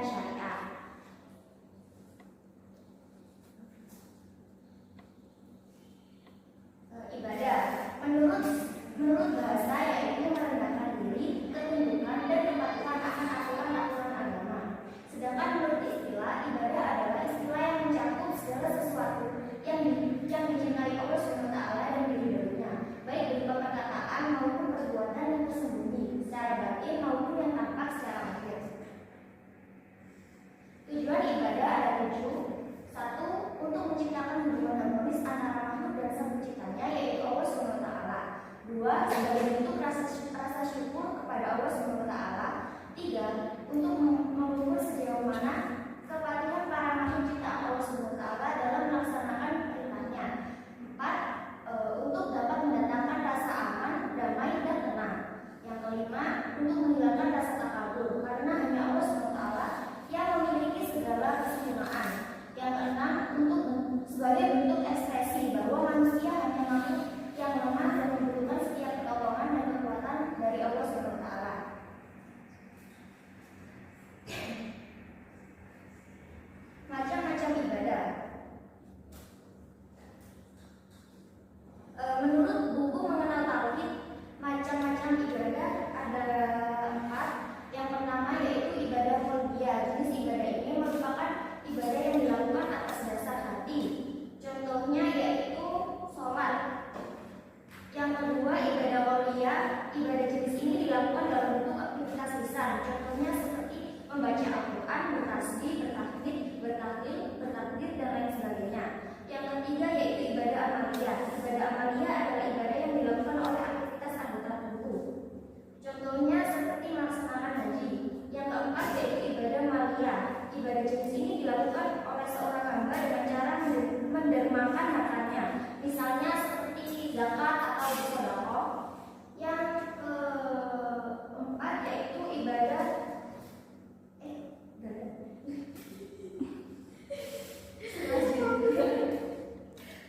syariah. Ibadah menurut bahasa yaitu merendahkan diri, ketundukkan dan kepatuhan akan aturan-aturan agama. Sedangkan menurut istilah, ibadah adalah istilah yang mencakup segala sesuatu yang dicintai Allah SWT dan diridhoinya, baik berupa perkataan maupun perbuatan yang tersembunyi secara batin maupun yang tampak secara lahir. Tujuan ibadah ada 7. 1. Untuk menciptakan hubungan harmonis antara makhluk dan sang penciptanya, yaitu Allah SWT. 2. Sebagai bentuk rasa syukur kepada Allah SWT. 3. Untuk mengukur sejauh mana kepatuhan para makhluk ciptaan Allah SWT dalam melaksanakan perintahnya. 4. Untuk dapat mendatangkan rasa aman, damai, dan tenang. Yang kelima, untuk menghilangkan rasa takabur, karena hanya Allah SWT yang memiliki segala kesempurnaan. Yang keenam, sebagai bentuk ekspresi bahwa manusia hanya makhluk yang lemah dan membutuhkan setiap pertolongan dan kekuatan dari Allah SWT. Macam-macam ibadah. Menurut buku mengenal tauhid, macam-macam ibadah ada 4. Yang pertama yaitu ibadah qauliyah. Jenis ibadah ini merupakan ibadah yang dilakukan atas dasar hati. Contohnya yaitu sholat. Yang kedua ibadah qauliyah. Ibadah jenis ini dilakukan dalam bentuk aktivitas lisan. Contohnya seperti membaca Al-Quran, bertasbih, bertakbir, bertakbir dan lain sebagainya. Yang ketiga yaitu ibadah amaliyah. Ibadah amaliyah adalah ibadah yang dilakukan oleh aktivitas anggota tubuh. Contohnya seperti melaksanakan haji. Yang keempat yaitu ibadah maliyah. Ibadah jenis ini dilakukan oleh seorang hamba dengan cara mendermakan hartanya, misalnya seperti zakat atau sedekah. Yang keempat yaitu ibadah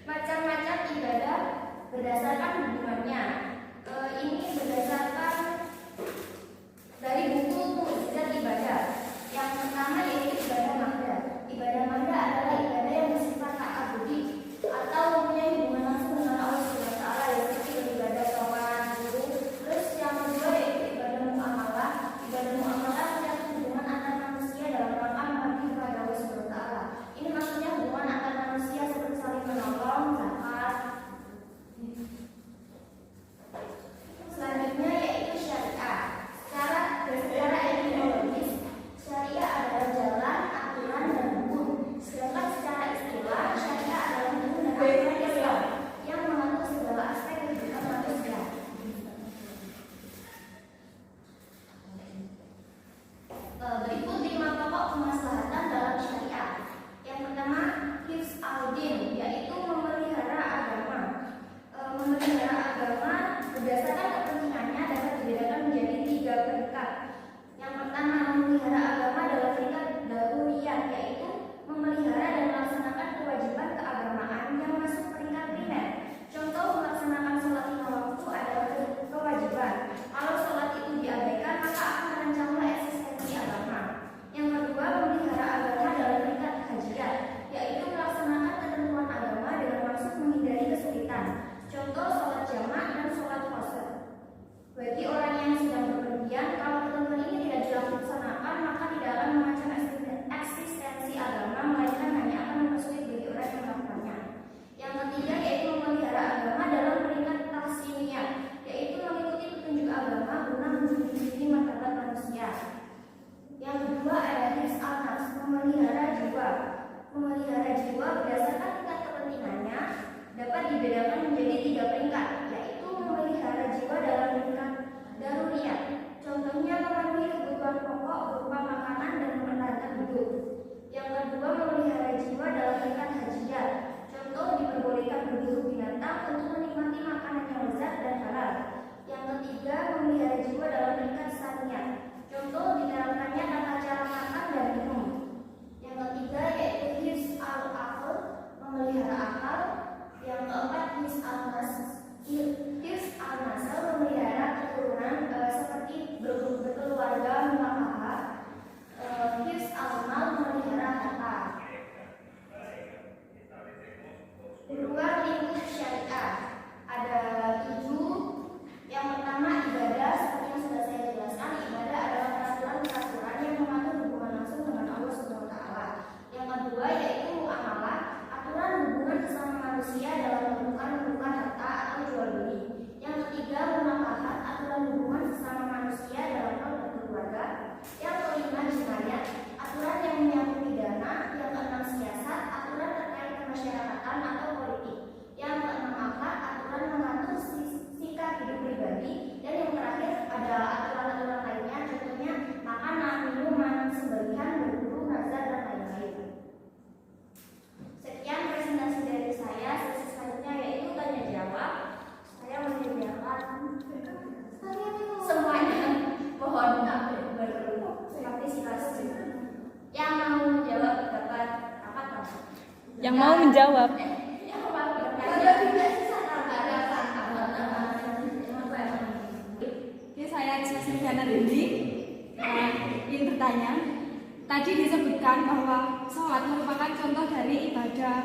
macam-macam ibadah berdasarkan hubungannya. Ini berdasarkan dari buku Mukjizat Ibadah. Yang pertama yaitu ibadah mahdah. Ibadah mahdah adalah ibadah yang bersifat ta'abudi atau mempunyai hubungan langsung dengan Allah SWT, seperti ibadah sholat, wudu. Terus yang kedua yaitu ibadah muamalah. Ibadah muamalah mencakup hubungan antar manusia dalam rangka mengabdi kepada Allah SWT. Ini maksudnya hubungan antar manusia seperti saling menolong, zakat. Selanjutnya yaitu syariah. Secara etimologis, syariah adalah jalan, aturan, dan hukum. Sedangkan secara istilah, syariah adalah hukum dan aturan Islam yang mengatur segala aspek kehidupan manusia. Berikut 5 pokok kemaslahatan dalam syariah. Yang pertama, hifz al-din, yaitu memelihara agama. Memelihara agama berdasarkan kepentingannya dapat dibedakan menjadi 3 peringkat. Yang pertama, memelihara agama dalam peringkat daruriyat, yaitu memelihara dan melaksanakan kewajiban keagamaan yang masuk peringkat primer. Contoh, melaksanakan sholat 5 waktu adalah kewajiban. Kalau sholat itu diabaikan, maka akan terancamlah eksistensi agama. Yang kedua, memelihara agama dalam peringkat hajiyat, yaitu melaksanakan ketentuan agama dengan maksud menghindari kesulitan. Contoh, sholat jamak dan sholat qasar. Bagi orang yang sedang berpergian, kalau ketentuan ini tidak dilaksanakan, maka tidak akan mengancam eksistensi agama, melainkan hanya akan mempersulit bagi orang yang melakukannya. Yang ketiga yaitu memelihara agama dalam peringkat taslimiyah, yaitu mengikuti petunjuk agama guna menjunjung martabat manusia. Yang kedua ada hifz al-nafs, memelihara jiwa. Memelihara jiwa berdasarkan tingkat kepentingannya dapat dibedakan menjadi 3 peringkat, yaitu memelihara jiwa dalam peringkat daruriyat. Contohnya memenuhi kebutuhan pokok berupa makanan dan mempertahankan hidup. Yang kedua, memelihara jiwa dalam peringkat hajiyat. Contoh, diperbolehkan berburu binatang untuk menikmati makanan yang lezat dan halal. Yang ketiga, memelihara jiwa dalam peringkat saniyat. Contoh, diterapkannya tata cara makan dan minum. Yang ketiga yaitu hifz al-aql, memelihara akal. Yang keempat hifz al-nasl, memelihara Yang mau menjawab. Oke, saya Sylviana Dendi. Ingin bertanya, tadi disebutkan bahwa sholat merupakan contoh dari ibadah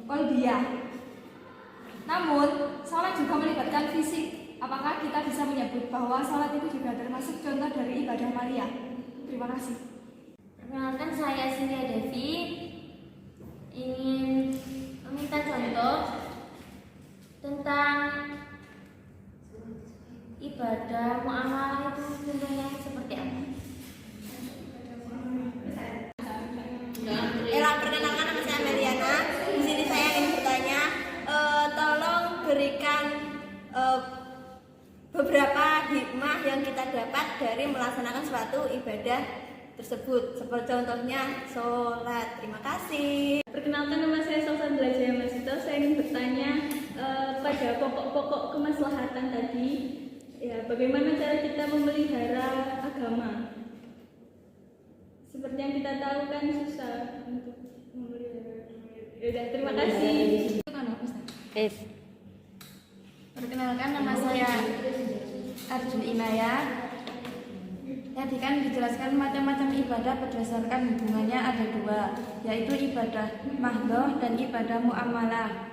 qalbiyah. Namun, sholat juga melibatkan fisik. Apakah kita bisa menyebut bahwa sholat itu juga termasuk contoh dari ibadah Maria? Terima kasih. Perkenalkan, saya Cynthia Devi. Ingin meminta contoh tentang ibadah muamalah itu contohnya seperti apa? Perkenalkan, nama saya Meliana. Di sini saya ingin bertanya, tolong berikan beberapa hikmah yang kita dapat dari melaksanakan suatu ibadah tersebut. Seperti contohnya sholat. Terima kasih. Perkenalkan, nama saya Sofandra Jaya Masito. Saya ingin bertanya pada pokok-pokok kemaslahatan tadi, ya, bagaimana cara kita memelihara agama? Seperti yang kita tahu kan susah untuk memelihara. Ya, terima kasih. Perkenalkan, nama saya Arjun Inaya. Tadi kan dijelaskan macam-macam ibadah berdasarkan hubungannya ada dua, yaitu ibadah mahdhoh dan ibadah muamalah.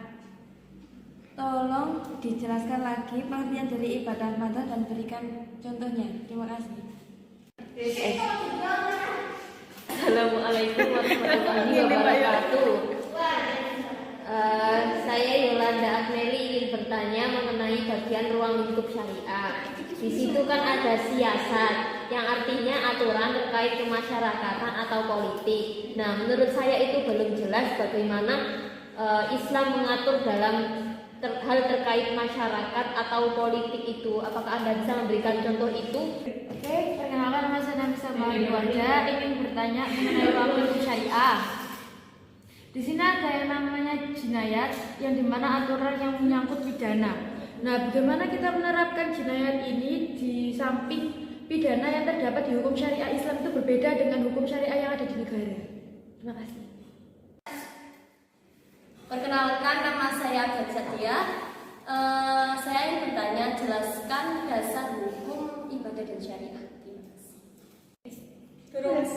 Tolong dijelaskan lagi pengertian dari ibadah mahdhoh dan berikan contohnya. Terima kasih. Assalamualaikum warahmatullahi wabarakatuh. Saya Yolanda Agmeli ingin bertanya mengenai bagian ruang lingkup syariah. Di situ kan ada siasat, yang artinya aturan terkait kemasyarakatan atau politik. Nah, menurut saya itu belum jelas bagaimana Islam mengatur dalam hal terkait masyarakat atau politik itu. Apakah Anda bisa memberikan contoh itu? Oke, perkenalkan, nama saya Nafisa Mahawarda. Ingin bertanya mengenai ruang lingkup syariah. Di sini ada yang namanya jinayat, yang dimana aturan yang menyangkut pidana. Nah, bagaimana kita menerapkan jinayat ini di samping pidana yang terdapat di hukum syariah Islam itu berbeda dengan hukum syariah yang ada di negara? Terima kasih. Perkenalkan, nama saya Agnes Sadia. Saya ingin bertanya, jelaskan dasar hukum ibadah dan syariah. Terima kasih. Terus,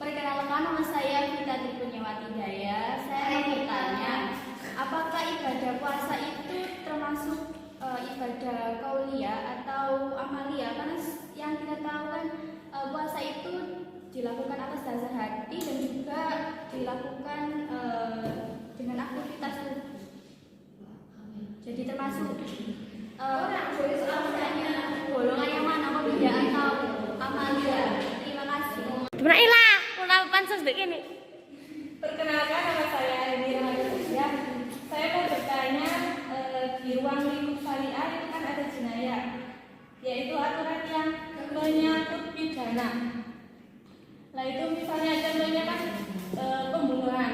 perkenalkan, nama saya Vita Tripunyawati Daya. Saya ingin bertanya, apakah ibadah puasa itu termasuk ibadah qauliyah atau amaliyah? Karena yang kita tahu kan puasa itu dilakukan atas dasar hati dan juga dilakukan dengan aktivitas tubuh. Jadi termasuk golongan yang mana, qauliyah atau amaliyah? Terima kasih. Gimana kenapa pansos begini? Perkenalkan, nama saya Edi Rahadiya. Saya mau bertanya, di ruang lingkup syariah itu kan ada jinayah, yaitu aturan yang menyangkut pidana. Lah itu misalnya contohnya kan pembunuhan.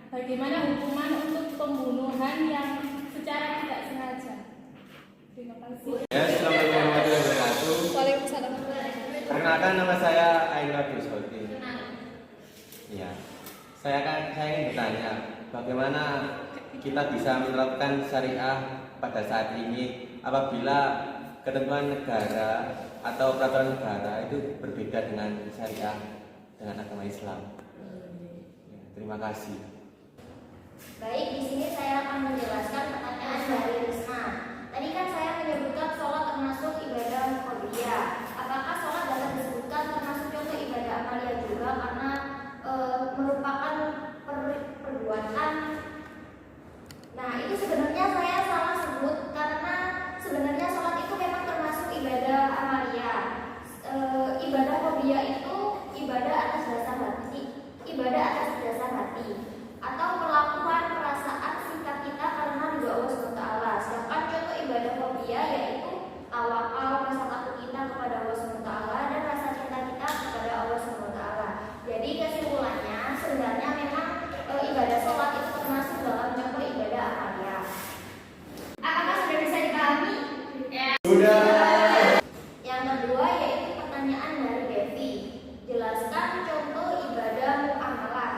Bagaimana hukuman untuk pembunuhan yang secara tidak sengaja? Terima kasih. Ya, Assalamualaikum warahmatullahi wabarakatuh. Waalaikumsalam. Perkenalkan, nama saya Ainur Dusholti. Ya, saya ingin bertanya, bagaimana kita bisa menerapkan syariah pada saat ini apabila ketentuan negara atau peraturan negara itu berbeda dengan syariah dengan agama Islam. Ya, terima kasih. Baik, di sini saya akan menjelaskan pertanyaan dari Risma. Tadi kan saya menyebutkan sholat termasuk ibadah qauliyah. Apakah sholat dapat disebutkan termasuk contoh ibadah amaliyah juga karena merupakan perbuatan? Nah, itu sebenarnya saya salah sebut karena sebenarnya sholat itu memang termasuk ibadah amaliyah. Ibadah qauliyah itu ibadah atas dasar hati, atau melakukan perasaan sikap kita karena ridho Allah SWT. Sedangkan contoh ibadah qauliyah yaitu tawakal, rasa takut kita kepada Allah SWT dan rasa cinta kita kepada Allah SWT. Jadi kesimpulannya sebenarnya memang ibadah sholat itu termasuk dalam contoh ibadah amaliyah. Apakah sudah bisa dipahami? Ya. Sudah. Yang kedua yaitu pertanyaan dari Devi. Jelaskan contoh ibadah muamalah.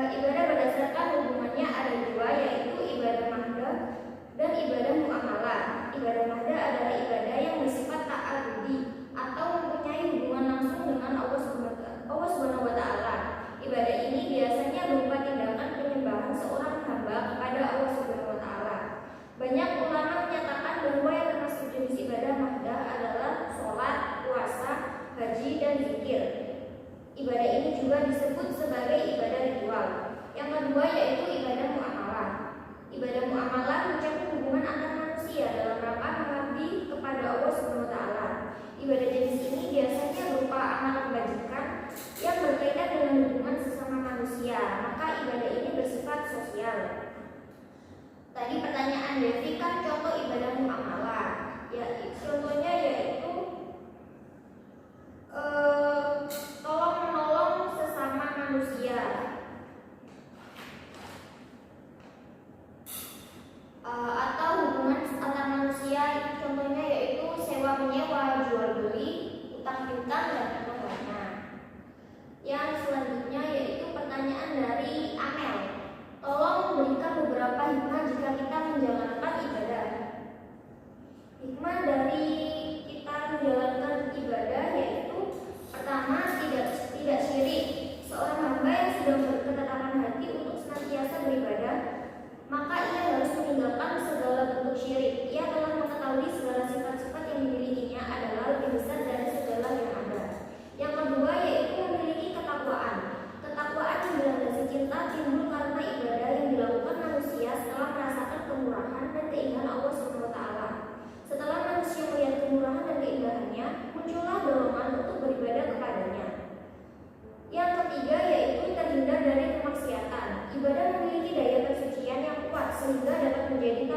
Ibadah berdasarkan hubungannya ada dua, yaitu ibadah mahdah dan ibadah muamalah. Ibadah mahdah adalah ibadah yang bersifat ta'abudi atau mempunyai hubungan langsung dengan Allah Subhanahu wa taala. Ibadah ini biasanya berupa tindakan penyembahan seorang hamba kepada Allah Subhanahu wa taala. Banyak ulama menyatakan bahwa yang termasuk jenis ibadah mahdah adalah sholat, puasa, haji, dan zikir. Ibadah ini juga disebut sebagai ibadah ritual. Yang kedua yaitu ibadah muamalah. Ibadah muamalah mencakup hubungan antar manusia dalam rangka mengabdi kepada Allah Subhanahu wa taala. Ibadah jenis ini biasanya berupa amal kebajikan yang berkaitan dengan hubungan sesama manusia. Maka ibadah ini bersifat sosial. Tadi pertanyaan Devi kan contoh ibadah muamalah. Ya, contohnya yaitu tolong menolong sesama manusia. Atau hubungan antar manusia, contohnya yaitu sewa menyewa, jual beli, utang piutang, dan contohnya. Yang selanjutnya yaitu pertanyaan dari Amel. Tolong berikan beberapa hikmah jika kita menjalankan ibadah. Hikmah dari kita menjalankan ibadah yaitu pertama, tidak syirik. Seorang hamba yang sudah berketetapan hati untuk senantiasa beribadah, maka ia harus meninggalkan segala bentuk syirik. Ia telah mengetahui segala sifat-sifat yang dimilikinya adalah lebih besar dari segala yang ada. Yang kedua yaitu memiliki ketakwaan. Ketakwaan yang dilandasi cinta timbul karena ibadah yang dilakukan manusia setelah merasakan kemurahan dan keindahan Allah Subhanahu wa taala. Setelah manusia melihat kemurahan dan keindahannya, muncullah dorongan untuk beribadah kepadanya. Yang ketiga yaitu terhindar dari kemaksiatan. Ibadah memiliki daya persucian yang kuat sehingga dapat menjadi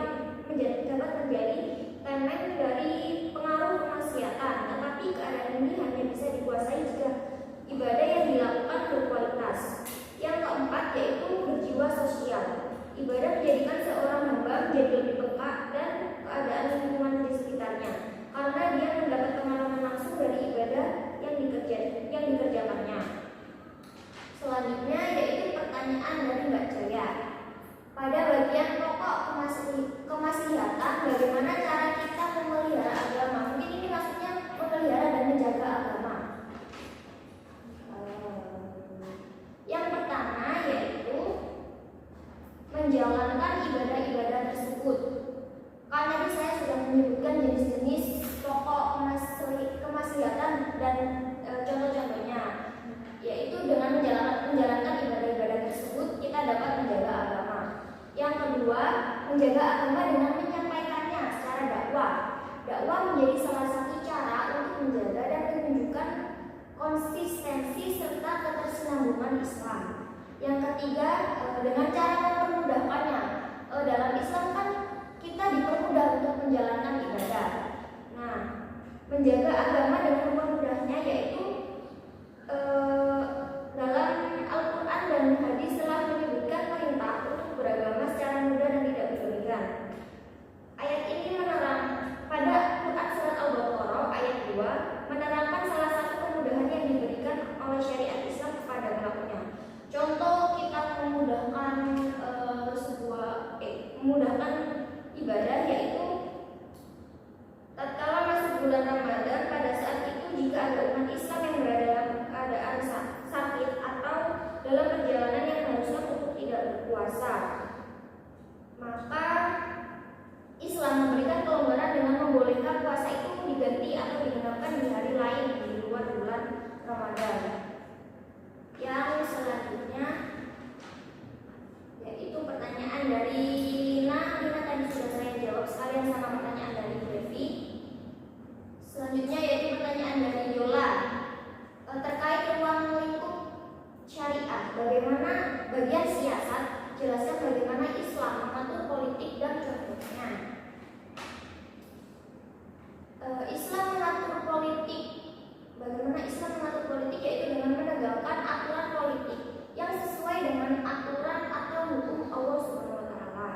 temeng dari pengaruh kemaksiatan. Tetapi keadaan ini hanya bisa dikuasai jika ibadah yang dilakukan berkualitas. Yang keempat yaitu berjiwa sosial. Ibadah menjadikan seorang hamba menjadi lebih peka dan keadaan lingkungan di sekitarnya, karena dia mendapat pengalaman langsung dari ibadah yang dikerjakannya. Selanjutnya yaitu pertanyaan dari Mbak Jaya. Pada bagian pokok kemaslihatan, bagaimana cara kita memelihara agama? Mungkin ini maksudnya memelihara dan menjaga agama. Yang pertama yaitu menjalankan ibadah-ibadah tersebut. Kan tadi saya sudah menyebutkan jenis-jenis pokok kemaslihatan dan contoh-contohnya, yaitu dengan menjalankan ibadah-ibadah tersebut kita dapat menjaga agama. Yang kedua, menjaga agama dengan menyampaikannya secara dakwah. Dakwah menjadi salah satu cara untuk menjaga dan menunjukkan konsistensi serta ketersinambungan Islam. Yang ketiga, dengan cara mempermudahkannya. Dalam Islam kan kita dipermudah untuk menjalankan ibadah. Nah, menjaga agama dengan mempermudahnya yaitu dalam Al-Quran dan hadis telah menyebutkan perintah untuk beragama secara mudah dan tidak berlebihan. Ayat ini menerang pada Quran surat Al-Baqarah ayat 2 menerangkan salah satu kemudahan yang diberikan oleh syariat Islam kepada pelakunya. Contoh kita memudahkan memudahkan ibadah yaitu tatkala masuk bulan Ramadan, pada saat itu jika ada umat Islam yang berada dalam keadaan sakit atau dalam perjalanan yang harusnya untuk tidak berpuasa, maka Islam memberikan kelonggaran dengan membolehkan puasa itu diganti atau digenapkan di hari lain di luar bulan Ramadan. Yang selanjutnya yaitu pertanyaan dari Lina tadi sudah saya jawab sekalian sama pertanyaan dari Devi. Selanjutnya yaitu pertanyaan dari Yola terkait ruang lingkup syariah. Bagaimana bagian siasat? Jelaskan bagaimana Islam mengatur politik dan contohnya. Islam mengatur politik. Bagaimana Islam mengatur politik yaitu dengan menegakkan aturan politik yang sesuai dengan aturan atau hukum Allah Subhanahu wa taala.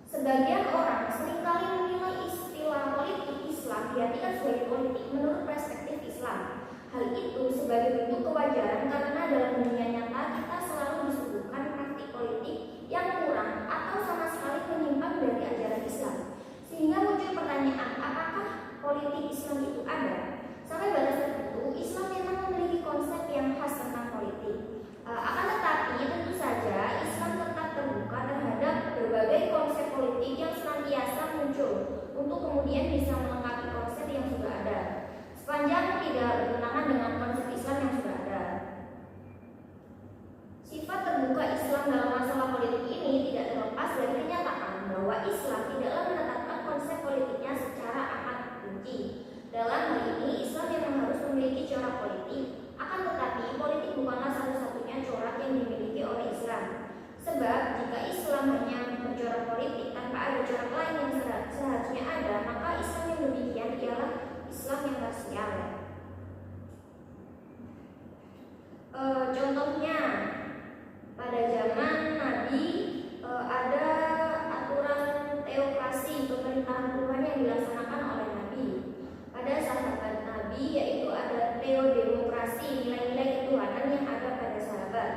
Sebagian orang seringkali menilai istilah politik Islam diartikan sebagai politik menurut perspektif Islam. Hal itu sebagai bentuk kewajaran karena dalam dunia nyata kita selalu disuguhkan yang dimiliki oleh Islam. Sebab jika Islam hanya bercorak politik tanpa ada corak lain yang seharusnya ada, maka Islam yang demikian ialah Islam yang parsial. Contohnya pada zaman Nabi ada aturan teokrasi, pemerintahan Tuhan yang dilaksanakan oleh Nabi. Pada sahabat Nabi yaitu ada teodemokrasi, nilai-nilai ketuhanan yang ada pada sahabat.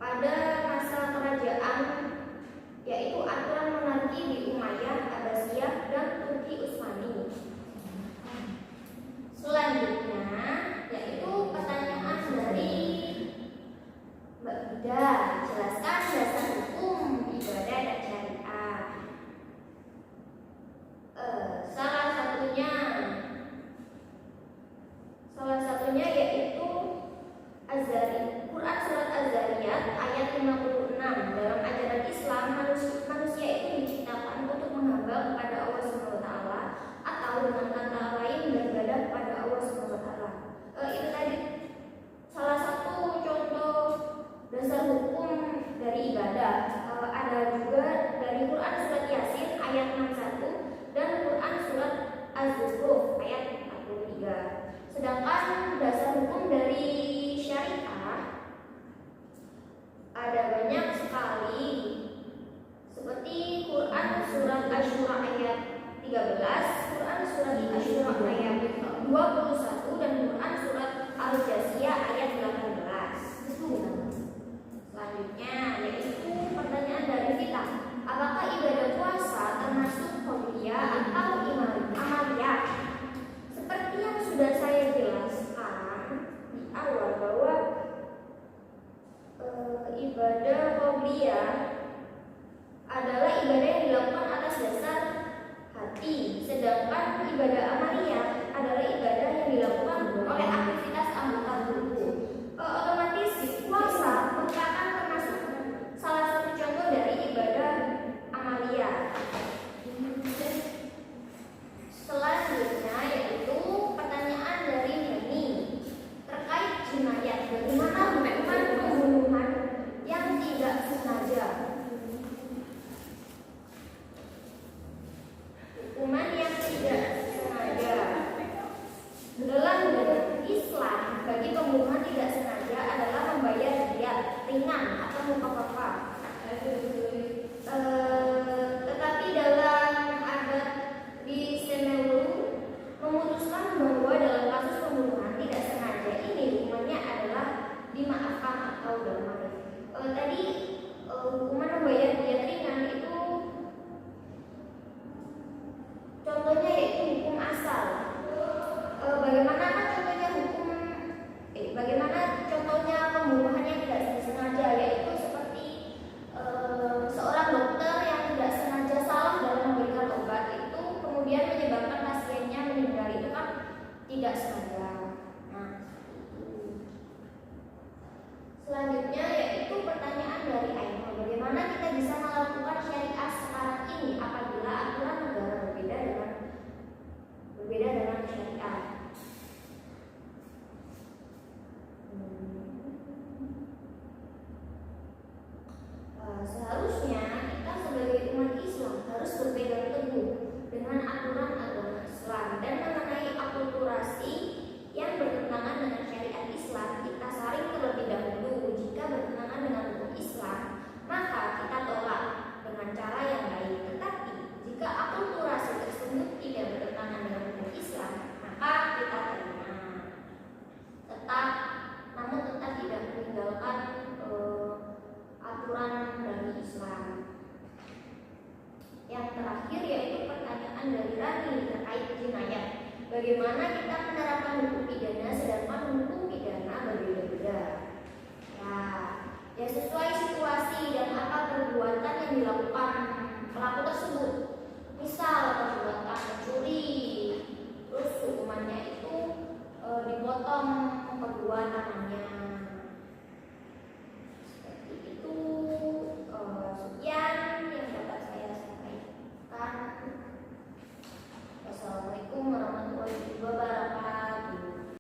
Pada masa kerajaan yaitu aturan monarki di Umayyah, Abbasiyah, dan Turki Utsmani. Selanjutnya yaitu pertanyaan dari Mbak Ida, jelaskan dasar hukum ibadah dan syariah. Salah satunya yaitu Quran surat Az-Zariyat ayat 56. Dalam ajaran Islam manusia itu diciptakan untuk menghamba kepada Allah SWT atau dengan kata lain beribadah kepada Allah SWT. Itu tadi salah satu contoh dasar hukum dari ibadah. Ada juga dari Quran surat Yasin ayat 61 dan Quran surat Az-Zukhruf ayat 43. Sedangkan dasar hukum dari syariah ada banyak sekali, seperti Quran surat Asy-Syura ayat 13, Quran surat Asy-Syura ayat 21, dan Quran surat Al-Jasiyah ayat 18. Selanjutnya yaitu pertanyaan dari kita, apakah ibadah puasa termasuk qauliyah atau amaliyah? Seperti yang sudah saya jelaskan di awal bahwa ibadah qauliyah adalah ibadah yang dilakukan atas dasar hati, sedangkan ibadah amaliyah adalah ibadah yang dilakukan oleh aktivitas anggota tubuh. Otomatis puasa merupakan termasuk salah satu contoh dari ibadah amaliyah. Selanjutnya yaitu pertanyaan dari Neni terkait jinayat. Bagaimana hukuman pembunuhan yang tidak sengaja? Hukuman yang tidak sengaja dalam Islam bagi pembunuhan tidak sengaja adalah membayar diat ringan atau mukafafah. Tetapi dalam adat di Semeru memutuskan bahwa dalam kasus pembunuhan tidak sengaja ini hukumannya adalah dimaafkan atau damai. Tadi hukuman membayar diat ringan itu contohnya yaitu hukum asal. Bagaimana contohnya pembunuhan yang tidak sengaja, yaitu seperti seorang dokter yang tidak sengaja salah dalam memberikan obat itu kemudian menyebabkan pasiennya meninggal, itu kan tidak sengaja. Nah, selanjutnya yaitu pertanyaan dari Ainul, bagaimana kita bisa melakukan syariah sekarang ini apabila aturan negara berbeda dengan syariah? Seharusnya kita sebagai umat Islam harus berpegang teguh dengan aturan agama Islam, dan mengenai akulturasi yang bertentangan dengan syariat Islam kita saring terlebih dahulu. Jika bertentangan dengan hukum Islam maka kita tolak dengan cara yang baik. Tetapi jika akulturasi tersebut tidak bertentangan dengan hukum Islam maka kita terima, namun tetap tidak meninggalkan aturan dari Islam. Yang terakhir yaitu pertanyaan dari Rani terkait jinayat. Bagaimana kita menerapkan hukum pidana sedangkan hukum pidana berbeda-beda? Ya sesuai situasi dan apa perbuatan yang dilakukan